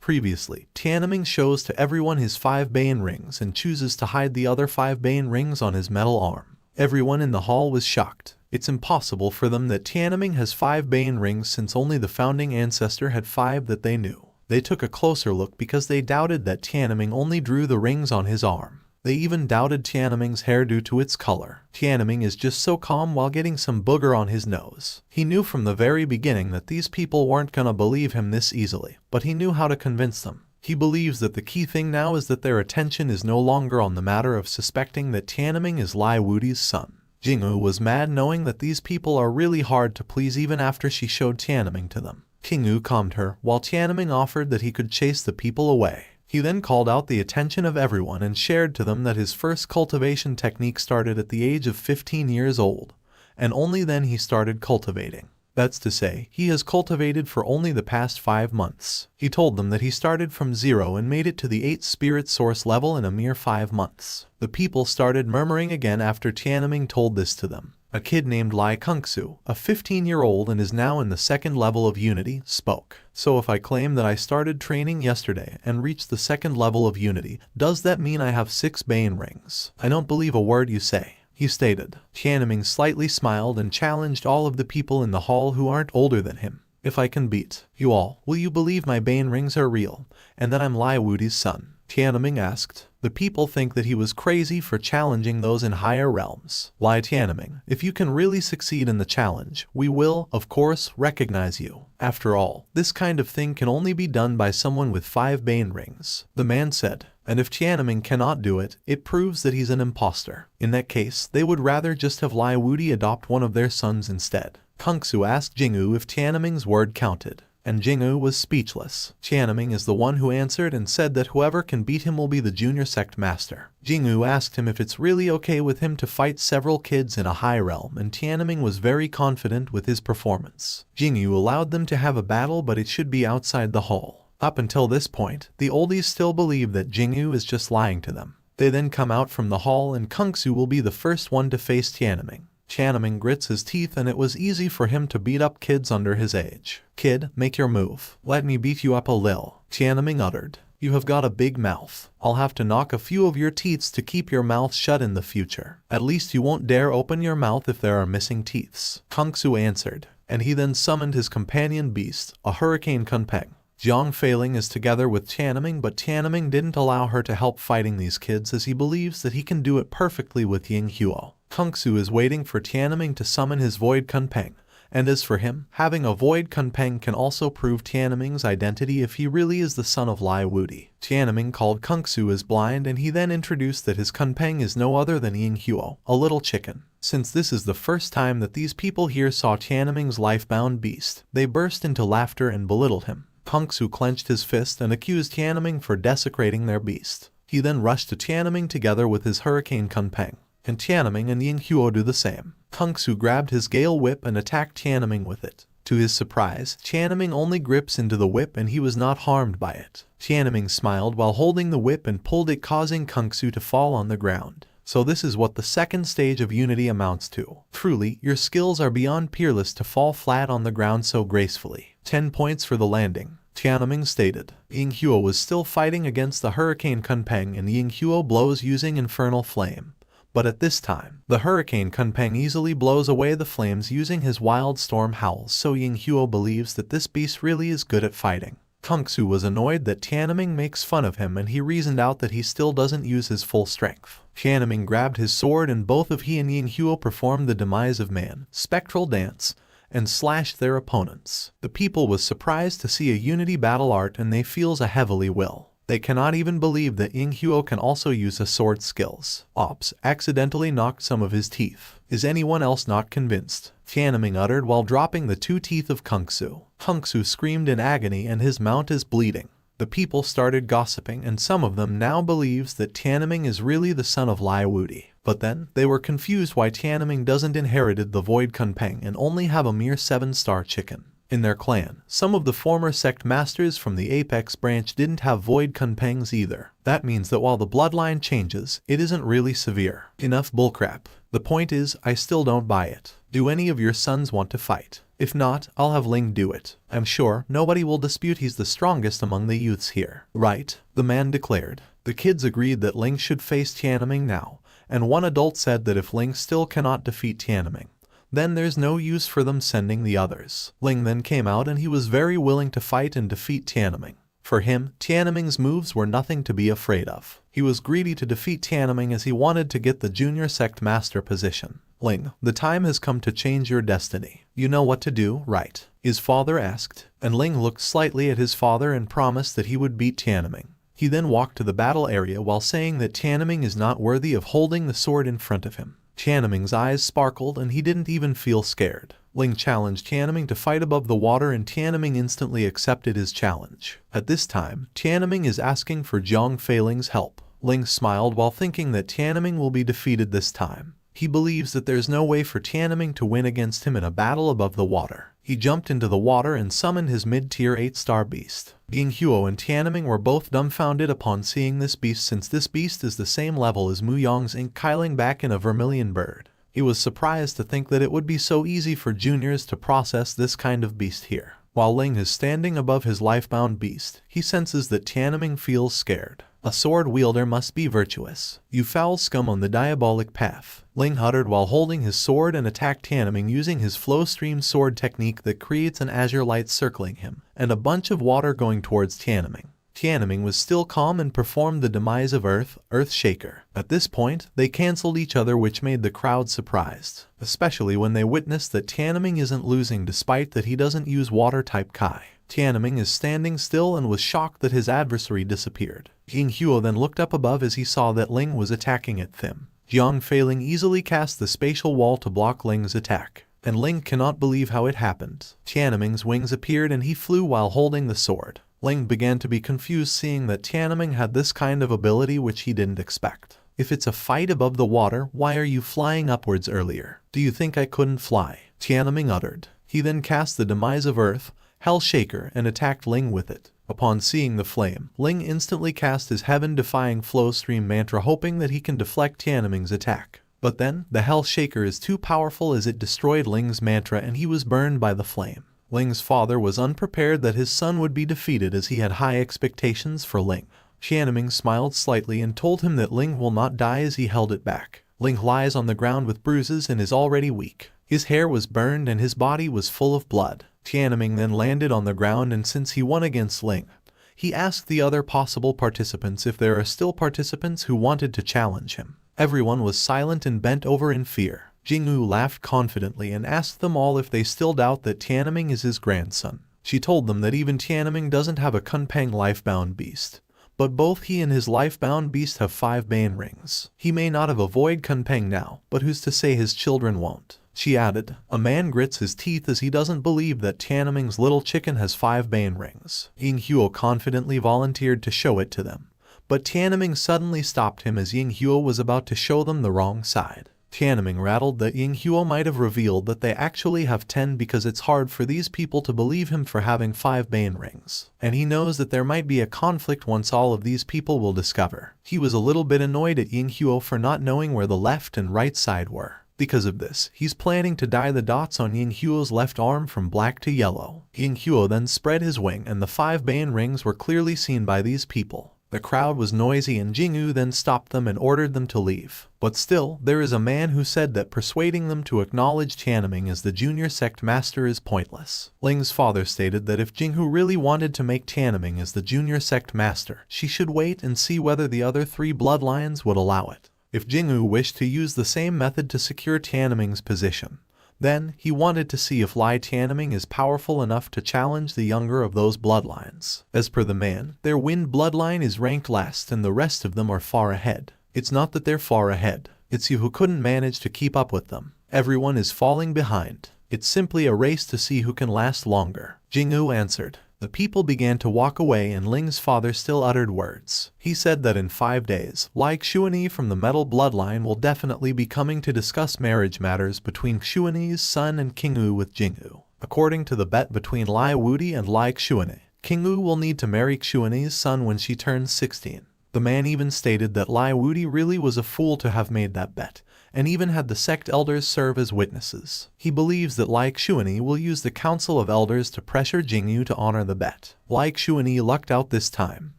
Previously, Tianming shows to everyone his 5 Bane rings and chooses to hide the other 5 Bane rings on his metal arm. Everyone in the hall was shocked. It's impossible for them that Tianming has 5 Bane rings since only the founding ancestor had 5 that they knew. They took a closer look because they doubted that Tianming only drew the rings on his arm. They even doubted Tianming's hair due to its color. Tianming is just so calm while getting some booger on his nose. He knew from the very beginning that these people weren't gonna believe him this easily, but he knew how to convince them. He believes that the key thing now is that their attention is no longer on the matter of suspecting that Tianming is Lai Wudi's son. Jingwu was mad knowing that these people are really hard to please even after she showed Tianming to them. Qingyu calmed her, while Tianming offered that he could chase the people away. He then called out the attention of everyone and shared to them that his first cultivation technique started at the age of 15 years old, and only then he started cultivating. That's to say, he has cultivated for only the past 5 months. He told them that he started from 0 and made it to the 8th spirit source level in a mere 5 months. The people started murmuring again after Tianming told this to them. A kid named Lai Kungsu, a 15-year-old and is now in the 2nd level of Unity, spoke. So if I claim that I started training yesterday and reached the 2nd level of Unity, does that mean I have 6 Bane rings? I don't believe a word you say, he stated. Tianming slightly smiled and challenged all of the people in the hall who aren't older than him. If I can beat you all, will you believe my Bane rings are real, and that I'm Lai Wudi's son? Tianming asked. The people think that he was crazy for challenging those in higher realms. Why, Tianming, if you can really succeed in the challenge, we will, of course, recognize you. After all, this kind of thing can only be done by someone with 5 Bane rings, the man said. And if Tianming cannot do it, it proves that he's an imposter. In that case, they would rather just have Lai Wudi adopt one of their sons instead. Kungsu asked Jingwu if Tianming's word counted, and Jingwu was speechless. Tianming is the one who answered and said that whoever can beat him will be the junior sect master. Jingwu asked him if it's really okay with him to fight several kids in a high realm, and Tianming was very confident with his performance. Jingwu allowed them to have a battle, but it should be outside the hall. Up until this point, the oldies still believe that Jingwu is just lying to them. They then come out from the hall and Kungsu will be the first one to face Tianming. Tianming grits his teeth and it was easy for him to beat up kids under his age. Kid, make your move. Let me beat you up a lil, Tianming uttered. You have got a big mouth. I'll have to knock a few of your teeths to keep your mouth shut in the future. At least you won't dare open your mouth if there are missing teeths, Kungsu answered, and he then summoned his companion beast, a hurricane Kunpeng. Jiang Feiling is together with Tianming, but Tianming didn't allow her to help fighting these kids as he believes that he can do it perfectly with Ying Huo. Kungsu is waiting for Tianming to summon his Void Kunpeng, and as for him, having a Void Kunpeng can also prove Tianming's identity if he really is the son of Lai Wudi. Tianming called Kungsu as blind and he then introduced that his Kunpeng is no other than Ying Huo, a little chicken. Since this is the first time that these people here saw Tianming's life-bound beast, they burst into laughter and belittled him. Kungsu clenched his fist and accused Tianming for desecrating their beast. He then rushed to Tianming together with his Hurricane Kunpeng, and Tianming and Ying Huo do the same. Kungsu grabbed his Gale Whip and attacked Tianming with it. To his surprise, Tianming only grips into the whip and he was not harmed by it. Tianming smiled while holding the whip and pulled it, causing Kungsu to fall on the ground. So this is what the 2nd stage of Unity amounts to. Truly, your skills are beyond peerless to fall flat on the ground so gracefully. 10 points for the landing, Tianming stated. Ying Huo was still fighting against the Hurricane Kunpeng and Ying Huo blows using Infernal Flame. But at this time, the Hurricane Kunpeng easily blows away the flames using his Wild Storm howls, so Ying Huo believes that this beast really is good at fighting. Kungsu was annoyed that Tianming makes fun of him and he reasoned out that he still doesn't use his full strength. Tianming grabbed his sword and both of he and Ying Huo performed the Demise of Man, Spectral Dance, and slashed their opponents. The people was surprised to see a Unity battle art and they feels a heavily will. They cannot even believe that Ying Huo can also use a sword skills. Ops accidentally knocked some of his teeth. Is anyone else not convinced? Tianming uttered while dropping the 2 teeth of Kungsu. Kungsu screamed in agony and his mount is bleeding. The people started gossiping and some of them now believes that Tianming is really the son of Lai Wudi. But then, they were confused why Tianming doesn't inherited the Void Kunpeng and only have a mere 7-star chicken. In their clan, some of the former sect masters from the Apex branch didn't have Void Kunpengs either. That means that while the bloodline changes, it isn't really severe. Enough bullcrap. The point is, I still don't buy it. Do any of your sons want to fight? If not, I'll have Ling do it. I'm sure nobody will dispute he's the strongest among the youths here. Right? The man declared. The kids agreed that Ling should face Tianming now, and one adult said that if Ling still cannot defeat Tianming, then there's no use for them sending the others. Ling then came out and he was very willing to fight and defeat Tianming. For him, Tianming's moves were nothing to be afraid of. He was greedy to defeat Tianming as he wanted to get the junior sect master position. Ling, the time has come to change your destiny. You know what to do, right? His father asked, and Ling looked slightly at his father and promised that he would beat Tianming. He then walked to the battle area while saying that Tianming is not worthy of holding the sword in front of him. Tianming's eyes sparkled and he didn't even feel scared. Ling challenged Tianming to fight above the water and Tianming instantly accepted his challenge. At this time, Tianming is asking for Zhang Feiling's help. Ling smiled while thinking that Tianming will be defeated this time. He believes that there's no way for Tianming to win against him in a battle above the water. He jumped into the water and summoned his mid-tier 8-star beast. Yinghuo and Tianming were both dumbfounded upon seeing this beast since this beast is the same level as Mu Yong's ink kiling back in a vermilion bird. He was surprised to think that it would be so easy for juniors to process this kind of beast here. While Ling is standing above his life-bound beast, he senses that Tianming feels scared. A sword wielder must be virtuous. You foul scum on the diabolic path, Ling uttered while holding his sword and attacked Tianming using his flow stream sword technique that creates an azure light circling him, and a bunch of water going towards Tianming. Tianming was still calm and performed the demise of Earth Shaker. At this point, they cancelled each other, which made the crowd surprised, especially when they witnessed that Tianming isn't losing despite that he doesn't use water-type Kai. Tianming is standing still and was shocked that his adversary disappeared. Yinghuo then looked up above as he saw that Ling was attacking at him. Zhang Feiling easily cast the spatial wall to block Ling's attack, and Ling cannot believe how it happened. Tianming's wings appeared and he flew while holding the sword. Ling began to be confused seeing that Tianming had this kind of ability which he didn't expect. If it's a fight above the water, why are you flying upwards earlier? Do you think I couldn't fly? Tianming uttered. He then cast the demise of Hell Shaker and attacked Ling with it. Upon seeing the flame, Ling instantly cast his heaven-defying flow stream mantra hoping that he can deflect Tianming's attack. But then, the Hell Shaker is too powerful as it destroyed Ling's mantra and he was burned by the flame. Ling's father was unprepared that his son would be defeated as he had high expectations for Ling. Tianming smiled slightly and told him that Ling will not die as he held it back. Ling lies on the ground with bruises and is already weak. His hair was burned and his body was full of blood. Tianming then landed on the ground and since he won against Ling, he asked the other possible participants if there are still participants who wanted to challenge him. Everyone was silent and bent over in fear. Jingwu laughed confidently and asked them all if they still doubt that Tianming is his grandson. She told them that even Tianming doesn't have a Kunpeng life-bound beast, but both he and his life-bound beast have 5 Bane rings. He may not have avoided Kunpeng now, but who's to say his children won't? She added, a man grits his teeth as he doesn't believe that Tianming's little chicken has 5 Bane rings. Yinghuo confidently volunteered to show it to them, but Tianming suddenly stopped him as Yinghuo was about to show them the wrong side. Tianming rattled that Yinghuo might have revealed that they actually have 10 because it's hard for these people to believe him for having 5 Bane rings, and he knows that there might be a conflict once all of these people will discover. He was a little bit annoyed at Yinghuo for not knowing where the left and right side were. Because of this, he's planning to dye the dots on Yinghuo's left arm from black to yellow. Yinghuo then spread his wing and the 5 Bane rings were clearly seen by these people. The crowd was noisy and Jingwu then stopped them and ordered them to leave. But still, there is a man who said that persuading them to acknowledge Tianming as the junior sect master is pointless. Ling's father stated that if Jingwu really wanted to make Tianming as the junior sect master, she should wait and see whether the other 3 bloodlines would allow it. If Jingwu wished to use the same method to secure Tianming's position, then he wanted to see if Lai Tianming is powerful enough to challenge the younger of those bloodlines. As per the man, their Wind bloodline is ranked last and the rest of them are far ahead. It's not that they're far ahead, it's you who couldn't manage to keep up with them. Everyone is falling behind. It's simply a race to see who can last longer. Jingwu answered. The people began to walk away and Ling's father still uttered words. He said that in 5 days, Lai Xuanyi from the metal bloodline will definitely be coming to discuss marriage matters between Xuanyi's son and King Wu with Jingwu. According to the bet between Lai Wudi and Lai Xuanyi, King Wu will need to marry Xuanyi's son when she turns 16. The man even stated that Lai Wudi really was a fool to have made that bet, and even had the sect elders serve as witnesses. He believes that Lai Xuanyi will use the Council of Elders to pressure Jingyu to honor the bet. Lai Xuanyi lucked out this time.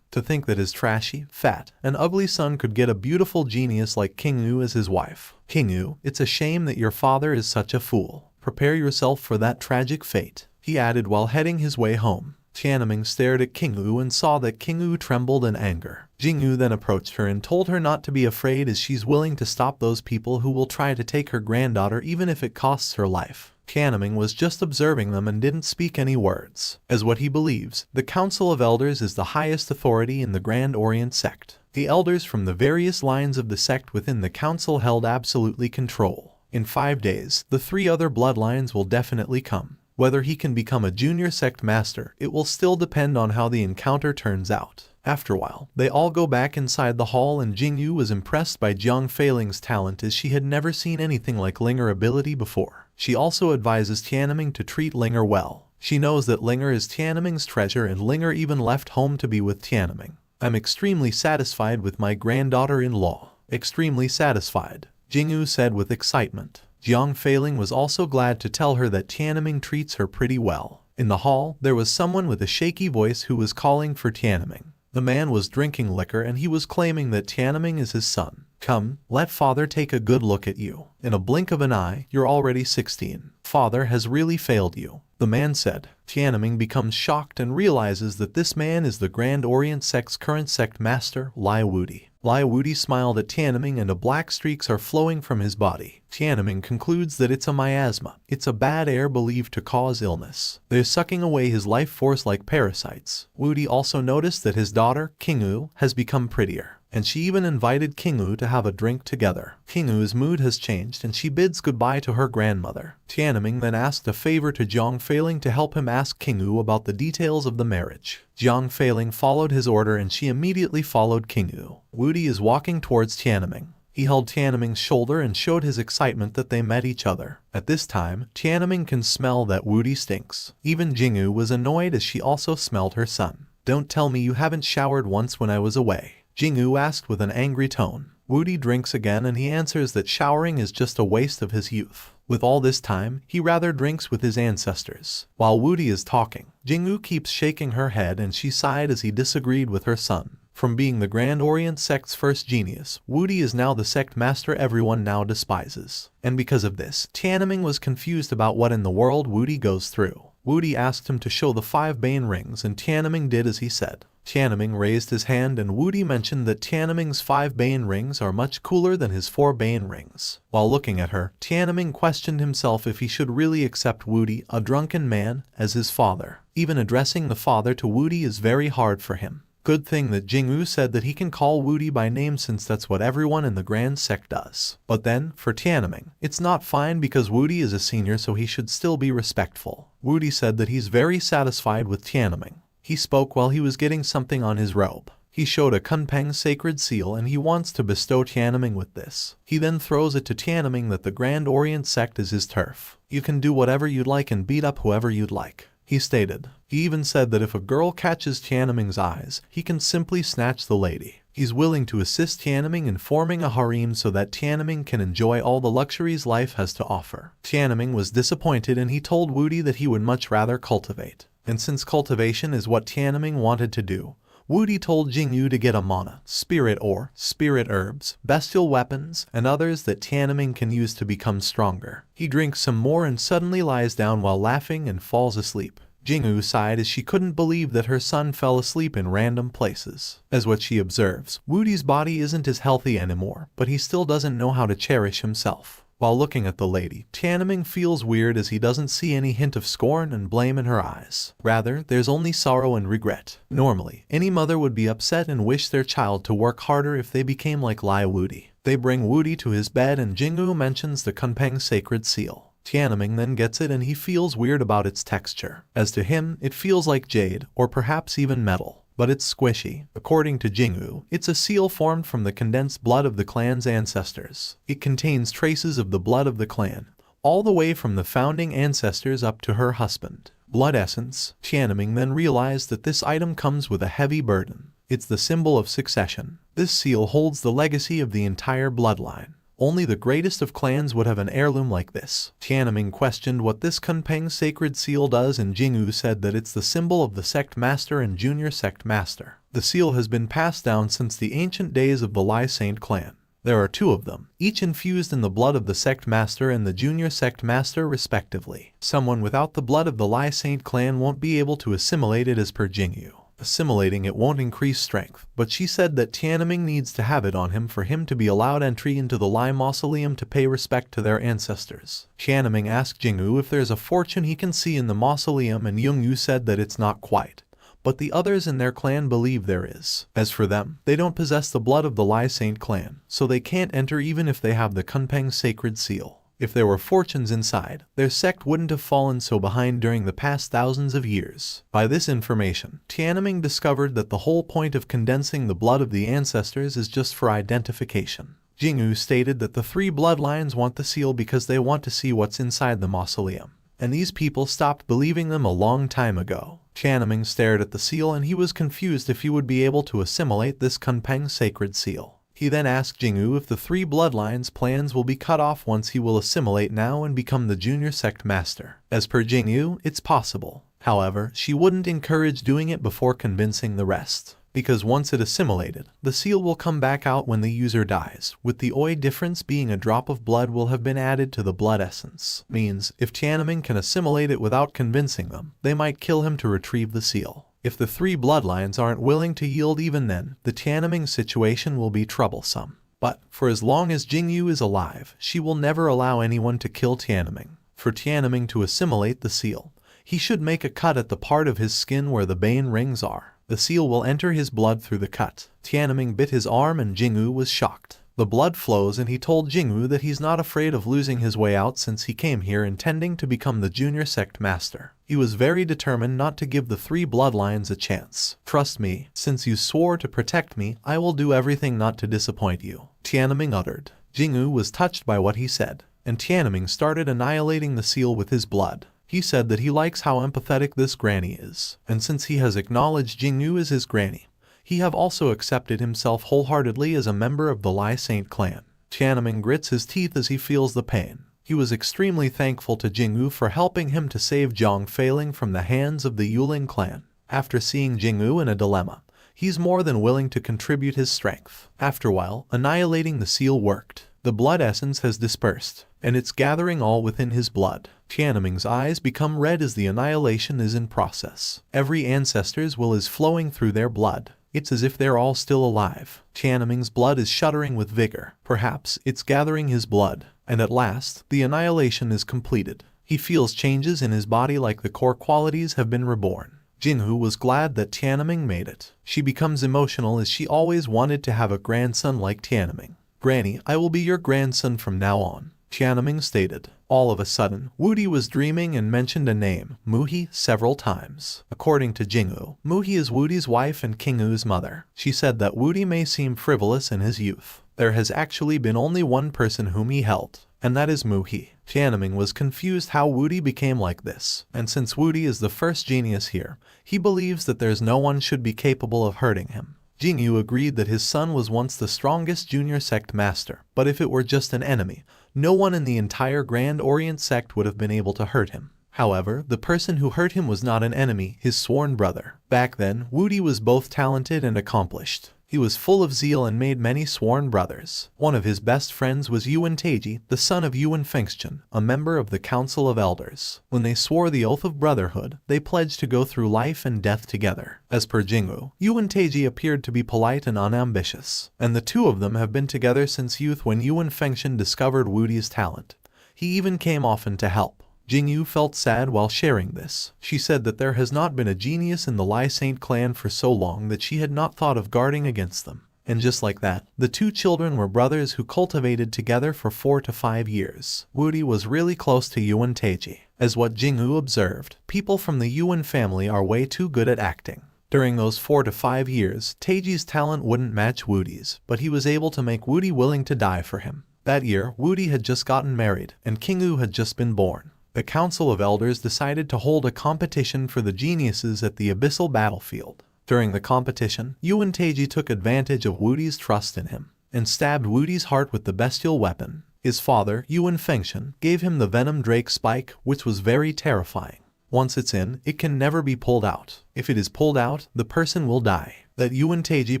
To think that his trashy, fat, and ugly son could get a beautiful genius like Qingyu as his wife. Qingyu, it's a shame that your father is such a fool. Prepare yourself for that tragic fate, he added while heading his way home. Tianming stared at Qingyu and saw that Qingyu trembled in anger. Jingyu then approached her and told her not to be afraid as she's willing to stop those people who will try to take her granddaughter even if it costs her life. Tianming was just observing them and didn't speak any words, as what he believes, the Council of Elders is the highest authority in the Grand Orient sect. The elders from the various lines of the sect within the council held absolutely control. In 5 days, the 3 other bloodlines will definitely come. Whether he can become a junior sect master, it will still depend on how the encounter turns out. After a while, they all go back inside the hall and Jingyu was impressed by Jiang Feiling's talent as she had never seen anything like Linger ability before. She also advises Tianming to treat Linger well. She knows that Linger is Tianming's treasure and Linger even left home to be with Tianming. I'm extremely satisfied with my granddaughter-in-law. Extremely satisfied, Jingyu said with excitement. Jiang Feiling was also glad to tell her that Tianming treats her pretty well. In the hall, there was someone with a shaky voice who was calling for Tianming. The man was drinking liquor and he was claiming that Tianming is his son. Come, let father take a good look at you. In a blink of an eye, you're already 16. Father has really failed you, the man said. Tianming becomes shocked and realizes that this man is the Grand Orient sect's current sect master, Lai Wudi. Lai Wudi smiled at Tianming and black streaks are flowing from his body. Tianming concludes that it's a miasma. It's a bad air believed to cause illness. They're sucking away his life force like parasites. Wudi also noticed that his daughter, Qingyu, has become prettier, and she even invited Qingyu to have a drink together. Qingyu's mood has changed and she bids goodbye to her grandmother. Tianming then asked a favor to Jiang Feiling to help him ask Qingyu about the details of the marriage. Jiang Feiling followed his order and she immediately followed Qingyu. Wudi is walking towards Tianming. He held Tianming's shoulder and showed his excitement that they met each other. At this time, Tianming can smell that Wudi stinks. Even Jingyu was annoyed as she also smelled her son. Don't tell me you haven't showered once when I was away, Jingyu asked with an angry tone. Wudi drinks again and he answers that showering is just a waste of his youth. With all this time, he rather drinks with his ancestors. While Wudi is talking, Jingyu keeps shaking her head and she sighed as he disagreed with her son. From being the Grand Orient sect's first genius, Wudi is now the sect master everyone now despises. And because of this, Tianming was confused about what in the world Wudi goes through. Wudi asked him to show the 5 Bane rings and Tianming did as he said. Tianming raised his hand and Wudi mentioned that Tianming's 5 Bane rings are much cooler than his 4 Bane rings. While looking at her, Tianming questioned himself if he should really accept Wudi, a drunken man, as his father. Even addressing the father to Wudi is very hard for him. Good thing that Jingyu said that he can call Wudi by name since that's what everyone in the Grand Sect does. But then, for Tianming, it's not fine because Wudi is a senior so he should still be respectful. Wudi said that he's very satisfied with Tianming. He spoke while he was getting something on his robe. He showed a Kunpeng sacred seal and he wants to bestow Tianming with this. He then throws it to Tianming that the Grand Orient sect is his turf. You can do whatever you'd like and beat up whoever you'd like, he stated. He even said that if a girl catches Tianming's eyes, he can simply snatch the lady. He's willing to assist Tianming in forming a harem so that Tianming can enjoy all the luxuries life has to offer. Tianming was disappointed and he told Wudi that he would much rather cultivate. And since cultivation is what Tianming wanted to do, Wudi told Jingyu to get a mana, spirit ore, spirit herbs, bestial weapons, and others that Tianming can use to become stronger. He drinks some more and suddenly lies down while laughing and falls asleep. Jingyu sighed as she couldn't believe that her son fell asleep in random places. As what she observes, Wudi's body isn't as healthy anymore, but he still doesn't know how to cherish himself. While looking at the lady, Tianming feels weird as he doesn't see any hint of scorn and blame in her eyes. Rather, there's only sorrow and regret. Normally, any mother would be upset and wish their child to work harder if they became like Lai Wudi. They bring Wudi to his bed and Jingyu mentions the Kunpeng sacred seal. Tianming then gets it and he feels weird about its texture. As to him, it feels like jade, or perhaps even metal. But it's squishy. According to Jingyu, it's a seal formed from the condensed blood of the clan's ancestors. It contains traces of the blood of the clan, all the way from the founding ancestors up to her husband. Blood essence. Tianming then realized that this item comes with a heavy burden. It's the symbol of succession. This seal holds the legacy of the entire bloodline. Only the greatest of clans would have an heirloom like this. Tianming questioned what this Kunpeng sacred seal does, and Jingwu said that it's the symbol of the sect master and junior sect master. The seal has been passed down since the ancient days of the Lai Saint clan. There are 2 of them, each infused in the blood of the sect master and the junior sect master respectively. Someone without the blood of the Lai Saint clan won't be able to assimilate it as per Jingyu. Assimilating it won't increase strength, but she said that Tianming needs to have it on him for him to be allowed entry into the Lai mausoleum to pay respect to their ancestors. Tianming asked Jingwu if there's a fortune he can see in the mausoleum, and Yongyu said that it's not quite. But the others in their clan believe there is. As for them, they don't possess the blood of the Lai Saint clan, so they can't enter even if they have the Kunpeng sacred seal. If there were fortunes inside, their sect wouldn't have fallen so behind during the past thousands of years. By this information, Tianming discovered that the whole point of condensing the blood of the ancestors is just for identification. Jingwu stated that the 3 bloodlines want the seal because they want to see what's inside the mausoleum. And these people stopped believing them a long time ago. Tianming stared at the seal and he was confused if he would be able to assimilate this Kunpeng sacred seal. He then asked Jingwu if the 3 bloodlines' plans will be cut off once he will assimilate now and become the junior sect master. As per Jingwu, it's possible. However, she wouldn't encourage doing it before convincing the rest. Because once it assimilated, the seal will come back out when the user dies, with the Oi difference being a drop of blood will have been added to the blood essence. Means, if Tianming can assimilate it without convincing them, they might kill him to retrieve the seal. If the 3 bloodlines aren't willing to yield even then, the Tianming situation will be troublesome. But, for as long as Jingyu is alive, she will never allow anyone to kill Tianming. For Tianming to assimilate the seal, he should make a cut at the part of his skin where the bane rings are. The seal will enter his blood through the cut. Tianming bit his arm and Jingwu was shocked. The blood flows and he told Jingwu that he's not afraid of losing his way out since he came here intending to become the junior sect master. He was very determined not to give the 3 bloodlines a chance. Trust me, since you swore to protect me, I will do everything not to disappoint you, Tianming uttered. Jingwu was touched by what he said, and Tianming started annihilating the seal with his blood. He said that he likes how empathetic this granny is, and since he has acknowledged Jingyu as his granny, he have also accepted himself wholeheartedly as a member of the Lai Saint clan. Tianming grits his teeth as he feels the pain. He was extremely thankful to Jingwu for helping him to save Zhang Feiling from the hands of the Yuling clan. After seeing Jingwu in a dilemma, he's more than willing to contribute his strength. After a while, annihilating the seal worked. The blood essence has dispersed, and it's gathering all within his blood. Tianming's eyes become red as the annihilation is in process. Every ancestor's will is flowing through their blood. It's as if they're all still alive. Tianming's blood is shuddering with vigor. Perhaps it's gathering his blood. And at last, the annihilation is completed. He feels changes in his body like the core qualities have been reborn. Jingwu was glad that Tianming made it. She becomes emotional as she always wanted to have a grandson like Tianming. Granny, I will be your grandson from now on, Tianming stated. All of a sudden, Wudi was dreaming and mentioned a name, Muhi, several times. According to Jingwu, Muhi is Wudi's wife and Kingu's mother. She said that Wudi may seem frivolous in his youth. There has actually been only one person whom he helped, and that is Muhi. Tianming was confused how Wudi became like this, and since Wudi is the first genius here, he believes that there's no one should be capable of hurting him. Jingyu agreed that his son was once the strongest junior sect master, but if it were just an enemy, no one in the entire Grand Orient sect would have been able to hurt him. However, the person who hurt him was not an enemy, his sworn brother. Back then, Wudi was both talented and accomplished. He was full of zeal and made many sworn brothers. One of his best friends was Yuan Taiji, the son of Yuan Fengchen, a member of the Council of Elders. When they swore the oath of brotherhood, they pledged to go through life and death together. As per Jingwu, Yuan Taiji appeared to be polite and unambitious, and the 2 of them have been together since youth when Yuan Fengchen discovered Wudi's talent. He even came often to help. Jingyu felt sad while sharing this. She said that there has not been a genius in the Lai Saint clan for so long that she had not thought of guarding against them. And just like that, the 2 children were brothers who cultivated together for 4 to 5 years. Wudi was really close to Yuan Taiji. As what Jingwu observed, people from the Yuan family are way too good at acting. During those 4 to 5 years, Taiji's talent wouldn't match Wudi's, but he was able to make Wudi willing to die for him. That year, Wudi had just gotten married, and Kingu had just been born. The Council of Elders decided to hold a competition for the geniuses at the Abyssal Battlefield. During the competition, Yuan Taiji took advantage of Wudi's trust in him, and stabbed Wudi's heart with the bestial weapon. His father, Yuan Fengshen, gave him the venom drake spike, which was very terrifying. Once it's in, it can never be pulled out. If it is pulled out, the person will die. That Yuan Teji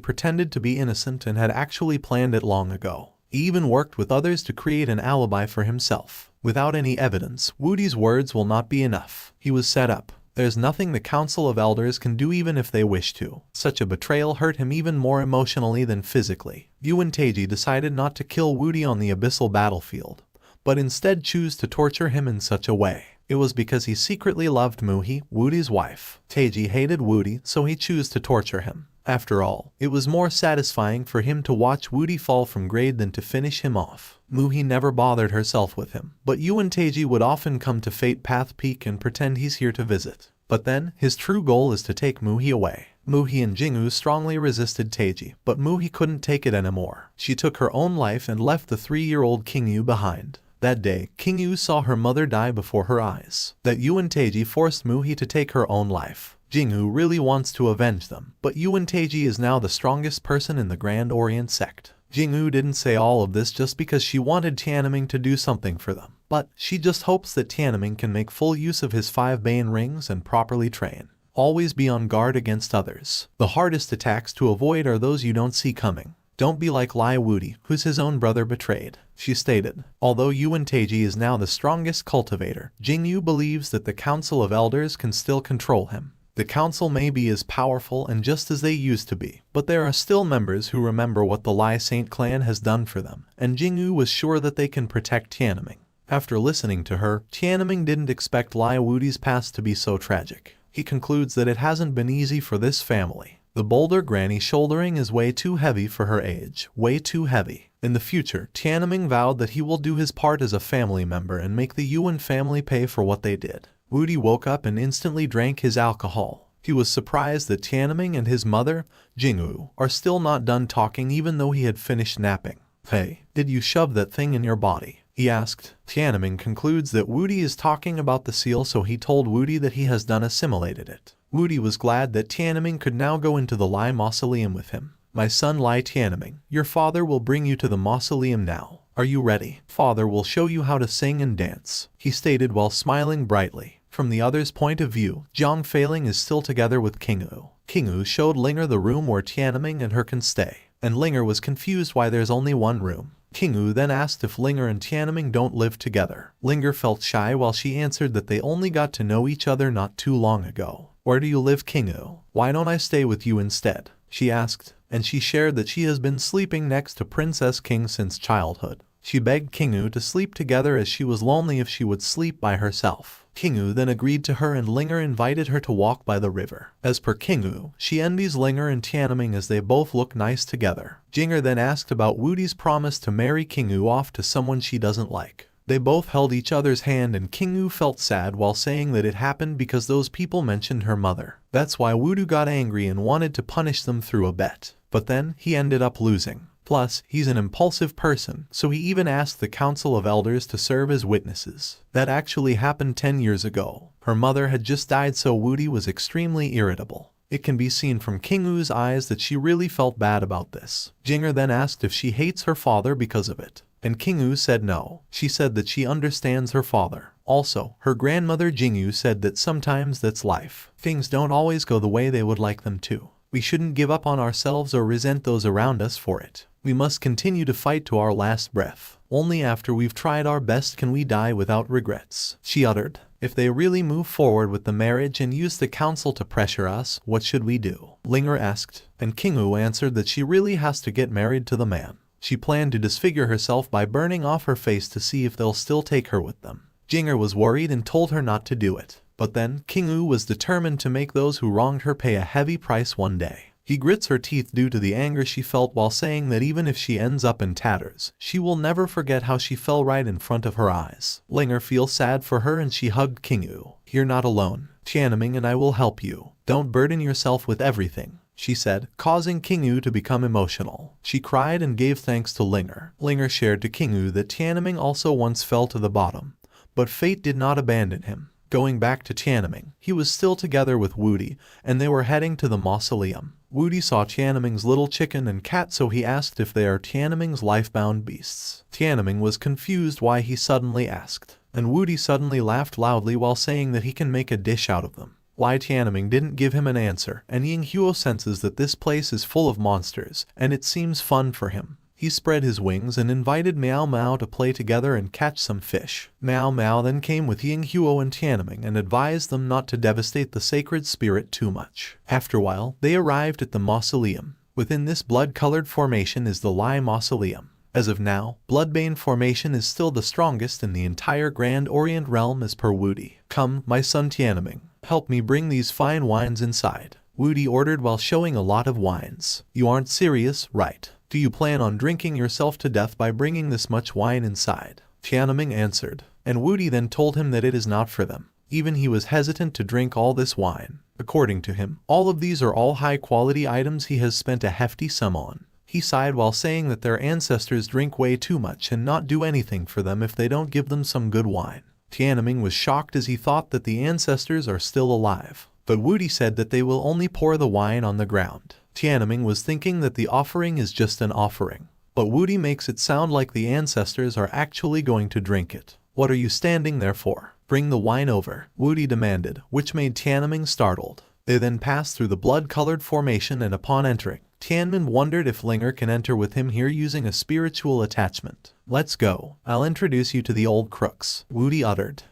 pretended to be innocent and had actually planned it long ago. He even worked with others to create an alibi for himself. Without any evidence, Wudi's words will not be enough. He was set up. There's nothing the Council of Elders can do even if they wish to. Such a betrayal hurt him even more emotionally than physically. Yuan Teji decided not to kill Wudi on the abyssal battlefield, but instead choose to torture him in such a way. It was because he secretly loved Muhi, Wudi's wife. Teji hated Wudi, so he chose to torture him. After all, it was more satisfying for him to watch Wudi fall from grade than to finish him off. Muhi never bothered herself with him, but Yuan Teji would often come to Fate Path Peak and pretend he's here to visit. But then, his true goal is to take Muhi away. Muhi and Jingyu strongly resisted Teji, but Muhi couldn't take it anymore. She took her own life and left the 3-year-old Qingyu behind. That day, Qingyu saw her mother die before her eyes. That Yuan Teji forced Muhi to take her own life. Jingyu really wants to avenge them, but Yuan Teji is now the strongest person in the Grand Orient sect. Jingyu didn't say all of this just because she wanted Tianming to do something for them, but she just hopes that Tianming can make full use of his 5 Bane rings and properly train. Always be on guard against others. The hardest attacks to avoid are those you don't see coming. Don't be like Lai Wudi, who's his own brother betrayed. She stated, although Yuan Teji is now the strongest cultivator, Jingyu believes that the Council of Elders can still control him. The council may be as powerful and just as they used to be, but there are still members who remember what the Lai Saint clan has done for them, and Jingyu was sure that they can protect Tianming. After listening to her, Tianming didn't expect Lai Wudi's past to be so tragic. He concludes that it hasn't been easy for this family. The boulder Granny shouldering is way too heavy for her age, way too heavy. In the future, Tianming vowed that he will do his part as a family member and make the Yuan family pay for what they did. Wudi woke up and instantly drank his alcohol. He was surprised that Tianming and his mother, Jingyu, are still not done talking even though he had finished napping. Hey, did you shove that thing in your body? He asked. Tianming concludes that Wudi is talking about the seal, so he told Wudi that he has done assimilated it. Wudi was glad that Tianming could now go into the Lai mausoleum with him. My son Lai Tianming, your father will bring you to the mausoleum now. Are you ready? Father will show you how to sing and dance, he stated while smiling brightly. From the other's point of view, Zhang Feiling is still together with Qingyu. Qingyu showed Linger the room where Tianming and her can stay, and Linger was confused why there's only one room. Qingyu then asked if Linger and Tianming don't live together. Linger felt shy while she answered that they only got to know each other not too long ago. Where do you live, Qingyu? Why don't I stay with you instead? She asked, and she shared that she has been sleeping next to Princess King since childhood. She begged Qingyu to sleep together as she was lonely if she would sleep by herself. Qingyu then agreed to her and Linger invited her to walk by the river. As per Qingyu, she envies Linger and Tianming as they both look nice together. Jinger then asked about Wudi's promise to marry Qingyu off to someone she doesn't like. They both held each other's hand and Qingyu felt sad while saying that it happened because those people mentioned her mother. That's why Wudu got angry and wanted to punish them through a bet. But then, he ended up losing. Plus, he's an impulsive person, so he even asked the Council of Elders to serve as witnesses. That actually happened 10 years ago. Her mother had just died, so Wudi was extremely irritable. It can be seen from Qingyu's eyes that she really felt bad about this. Jinger then asked if she hates her father because of it, and Qingyu said no. She said that she understands her father. Also, her grandmother Jingyu said that sometimes that's life. Things don't always go the way they would like them to. We shouldn't give up on ourselves or resent those around us for it. We must continue to fight to our last breath. Only after we've tried our best can we die without regrets, she uttered. If they really move forward with the marriage and use the council to pressure us, what should we do? Linger asked, and Qingyu answered that she really has to get married to the man. She planned to disfigure herself by burning off her face to see if they'll still take her with them. Jinger was worried and told her not to do it. But then, Qingyu was determined to make those who wronged her pay a heavy price one day. He grits her teeth due to the anger she felt while saying that even if she ends up in tatters, she will never forget how she fell right in front of her eyes. Linger feels sad for her and she hugged Qingyu. You're not alone. Tianming and I will help you. Don't burden yourself with everything, she said, causing Qingyu to become emotional. She cried and gave thanks to Linger. Linger shared to Qingyu that Tianming also once fell to the bottom, but fate did not abandon him. Going back to Tianming, he was still together with Woody, and they were heading to the mausoleum. Woody saw Tianming's little chicken and cat, so he asked if they are Tianming's lifebound beasts. Tianming was confused why he suddenly asked, and Woody suddenly laughed loudly while saying that he can make a dish out of them. Why Tianming didn't give him an answer, and Yinghuo senses that this place is full of monsters, and it seems fun for him. He spread his wings and invited Miao Mao to play together and catch some fish. Miao Mao then came with Yinghuo and Tianming and advised them not to devastate the sacred spirit too much. After a while, they arrived at the mausoleum. Within this blood-colored formation is the Lai Mausoleum. As of now, Bloodbane formation is still the strongest in the entire Grand Orient realm as per Woody. Come, my son Tianming, help me bring these fine wines inside, Woody ordered while showing a lot of wines. You aren't serious, right? Do you plan on drinking yourself to death by bringing this much wine inside? Tianming answered, and Woody then told him that it is not for them. Even he was hesitant to drink all this wine. According to him, all of these are all high-quality items he has spent a hefty sum on. He sighed while saying that their ancestors drink way too much and not do anything for them if they don't give them some good wine. Tianming was shocked as he thought that the ancestors are still alive, but Woody said that they will only pour the wine on the ground. Tianming was thinking that the offering is just an offering, but Woody makes it sound like the ancestors are actually going to drink it. What are you standing there for? Bring the wine over, Woody demanded, which made Tianming startled. They then passed through the blood-colored formation, and upon entering, Tianming wondered if Linger can enter with him here using a spiritual attachment. Let's go. I'll introduce you to the old crooks, Woody uttered.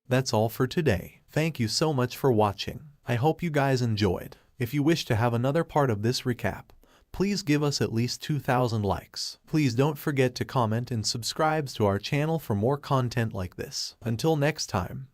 That's all for today. Thank you so much for watching. I hope you guys enjoyed. If you wish to have another part of this recap, please give us at least 2,000 likes. Please don't forget to comment and subscribe to our channel for more content like this. Until next time.